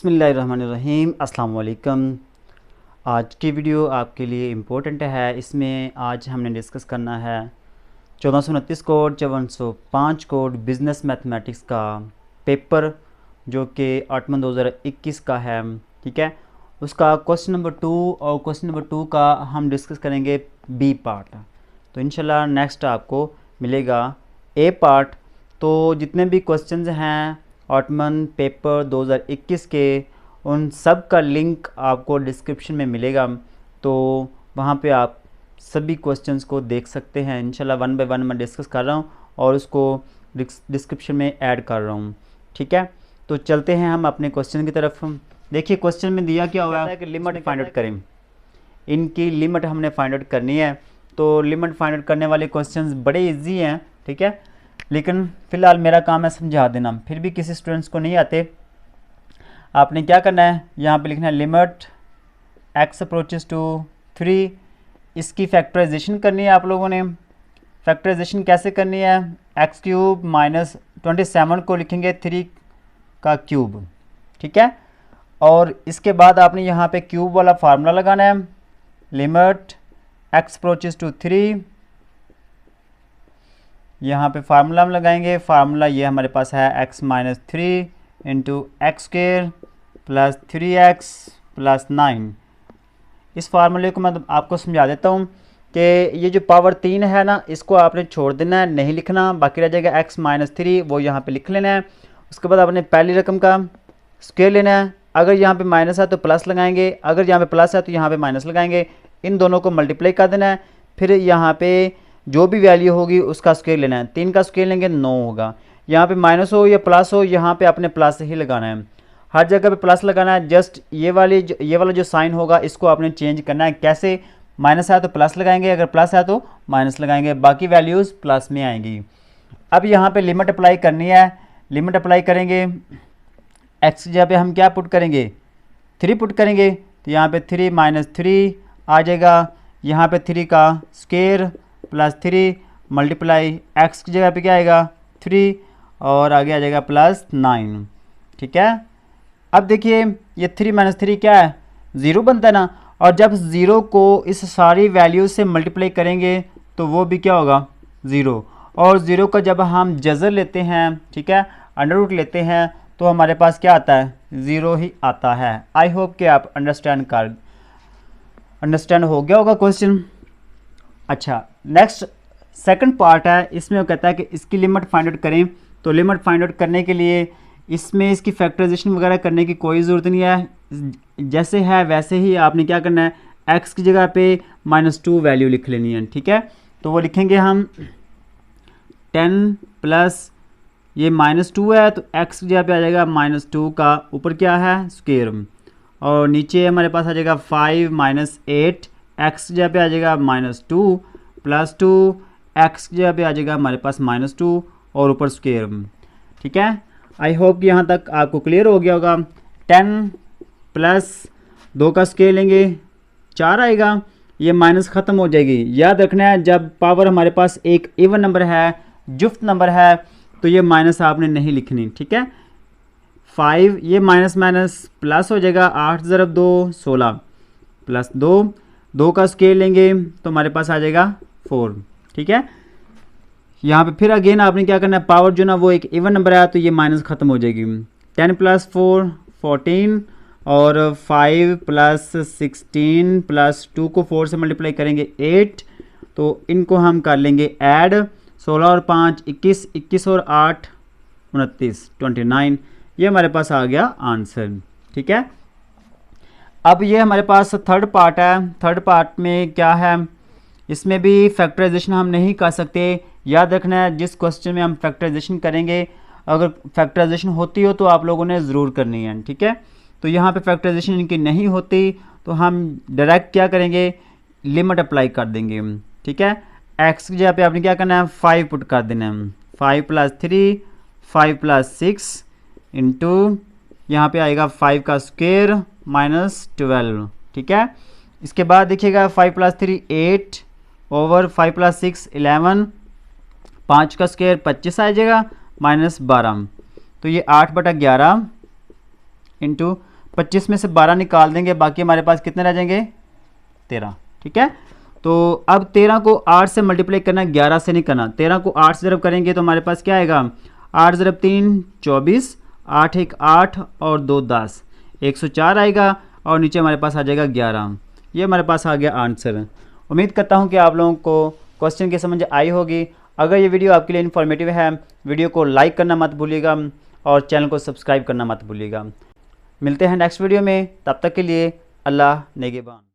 बिस्मिल्लाहिर्रहमानिर्रहीम अस्सलाम वालेकुम। आज की वीडियो आपके लिए इम्पोर्टेंट है। इसमें आज हमने डिस्कस करना है 1429 कोड 5405 कोड बिज़नेस मैथमेटिक्स का पेपर जो कि 8/2021 का है। ठीक है, उसका क्वेश्चन नंबर 2 और क्वेश्चन नंबर 2 का हम डिस्कस करेंगे बी पार्ट। तो इंशाल्लाह नेक्स्ट आपको मिलेगा ए पार्ट। तो जितने भी क्वेश्चंस हैं ऑटमन पेपर 2021 के, उन सब का लिंक आपको डिस्क्रिप्शन में मिलेगा। तो वहाँ पे आप सभी क्वेश्चंस को देख सकते हैं। इंशाल्लाह 1 बाय 1 मैं डिस्कस कर रहा हूँ और उसको डिस्क्रिप्शन में ऐड कर रहा हूँ। ठीक है, तो चलते हैं हम अपने क्वेश्चन की तरफ। देखिए क्वेश्चन में दिया क्या हुआ है कि लिमिट फाइंड आउट करें। इनकी लिमिट हमने फाइंड आउट करनी है। तो लिमिट फाइंड आउट करने वाले क्वेश्चंस बड़े इजी हैं। ठीक है, लेकिन फ़िलहाल मेरा काम है समझा देना। फिर भी किसी स्टूडेंट्स को नहीं आते, आपने क्या करना है, यहाँ पे लिखना है लिमिट x अप्रोचेस टू 3। इसकी फैक्टराइजेशन करनी है आप लोगों ने। फैक्टराइजेशन कैसे करनी है, x³ माइनस 27 को लिखेंगे 3 का क्यूब। ठीक है, और इसके बाद आपने यहाँ पे क्यूब वाला फार्मूला लगाना है। लिमिट x अप्रोचेस टू 3, यहाँ पे फार्मूला हम लगाएंगे। फार्मूला ये हमारे पास है x minus 3 into x square plus 3x plus 9। इस फार्मूले को मैं आपको समझा देता हूँ कि ये जो पावर 3 है ना, इसको आपने छोड़ देना है, नहीं लिखना। बाकी रह जाएगा x माइनस 3, वो यहाँ पे लिख लेना है। उसके बाद आपने पहली रकम का स्क्वेयर लेना है। अगर यहाँ पे माइनस है तो प्लस लगाएंगे, अगर यहाँ पे प्लस है तो यहाँ पे माइनस लगाएंगे। इन दोनों को मल्टीप्लाई कर देना है। फिर यहाँ पे जो भी वैल्यू होगी उसका स्क्वायर लेना है। 3 का स्क्वायर लेंगे 9 होगा। यहाँ पे माइनस हो या प्लस हो, यहाँ पे आपने प्लस ही लगाना है। हर जगह पे प्लस लगाना है। जस्ट ये वाला जो साइन होगा इसको आपने चेंज करना है। कैसे, माइनस है तो प्लस लगाएंगे, अगर प्लस है तो माइनस लगाएंगे, बाकी वैल्यूज़ प्लस में आएंगी। अब यहाँ पे लिमिट अप्लाई करनी है। लिमिट अप्लाई करेंगे, एक्स की जगह पे हम क्या पुट करेंगे, 3 पुट करेंगे। तो यहाँ पे 3 माइनस 3 आ जाएगा। यहाँ पे 3 का स्क्वायर प्लस 3 मल्टीप्लाई एक्स की जगह पे क्या आएगा 3 और आगे आ जाएगा प्लस 9। ठीक है, अब देखिए ये 3 माइनस 3 क्या है, 0 बनता है ना। और जब 0 को इस सारी वैल्यू से मल्टीप्लाई करेंगे तो वो भी क्या होगा 0। और 0 का जब हम जज़र लेते हैं, ठीक है, अंडर रूट लेते हैं, तो हमारे पास क्या आता है, 0 ही आता है। आई होप कि आप अंडरस्टैंड हो गया होगा क्वेश्चन। अच्छा, नेक्स्ट सेकंड पार्ट है। इसमें वो कहता है कि इसकी लिमिट फाइंड आउट करें। तो लिमिट फाइंड आउट करने के लिए इसमें इसकी फैक्टराइजेशन वगैरह करने की कोई ज़रूरत नहीं है। जैसे है वैसे ही आपने क्या करना है, x की जगह पे -2 वैल्यू लिख लेनी है। ठीक है, तो वो लिखेंगे हम 10 प्लस ये -2 है तो x की जगह पे आ जाएगा -2 का ऊपर क्या है स्क्वायर, और नीचे हमारे पास आ जाएगा 5 माइनस 8, एक्स की जगह पे आ जाएगा -2 प्लस 2, एक्स की जगह पे आ जाएगा हमारे पास -2 और ऊपर स्क्वायर। ठीक है, आई होप कि यहाँ तक आपको क्लियर हो गया होगा। 10 प्लस 2 का स्क्वायर लेंगे 4 आएगा, ये माइनस ख़त्म हो जाएगी। याद रखना है जब पावर हमारे पास एक इवन नंबर है, जुफ्त नंबर है, तो ये माइनस आपने नहीं लिखनी। ठीक है, 5 ये माइनस माइनस प्लस हो जाएगा, 8 ज़रब 2 16 प्लस 2 का स्केल लेंगे तो हमारे पास आ जाएगा 4। ठीक है, यहाँ पे फिर अगेन आपने क्या करना है, पावर जो ना वो एक इवन नंबर है तो ये माइनस ख़त्म हो जाएगी। 10 प्लस 4 14 और 5 प्लस 16 प्लस 2 को 4 से मल्टीप्लाई करेंगे 8, तो इनको हम कर लेंगे ऐड। 16 और 5 21, 21 और 8 29 29। ये हमारे पास आ गया आंसर। ठीक है, अब ये हमारे पास थर्ड पार्ट है। थर्ड पार्ट में क्या है, इसमें भी फैक्टराइजेशन हम नहीं कर सकते। याद रखना है जिस क्वेश्चन में हम फैक्टराइजेशन करेंगे, अगर फैक्टराइजेशन होती हो तो आप लोगों ने ज़रूर करनी है। ठीक है, तो यहाँ पे फैक्टराइजेशन इनकी नहीं होती तो हम डायरेक्ट क्या करेंगे, लिमिट अप्लाई कर देंगे। ठीक है, एक्स की जगह पे आपने क्या करना है, 5 पुट कर देना है। 5 प्लस 3 5 प्लस 6 इंटू यहाँ पे आएगा 5 का स्क्वायर -12। ठीक है, इसके बाद देखिएगा 5 प्लस 3 8 ओवर 5 प्लस 6 11, 5 का स्क्वायर 25 आ जाएगा -12, तो ये 8/11 इंटू 25 में से 12 निकाल देंगे, बाकी हमारे पास कितने रह जाएंगे 13। ठीक है, तो अब 13 को 8 से मल्टीप्लाई करना, 11 से नहीं करना। 13 को 8 से ज़रब करेंगे तो हमारे पास क्या आएगा, 8 ज़रब 3 24, 8 1 8 और 2 10, 104 आएगा और नीचे हमारे पास आ जाएगा 11। ये हमारे पास आ गया आंसर। उम्मीद करता हूँ कि आप लोगों को क्वेश्चन की समझ आई होगी। अगर ये वीडियो आपके लिए इन्फॉर्मेटिव है, वीडियो को लाइक करना मत भूलिएगा और चैनल को सब्सक्राइब करना मत भूलिएगा। मिलते हैं नेक्स्ट वीडियो में, तब तक के लिए अल्लाह नेगेबान।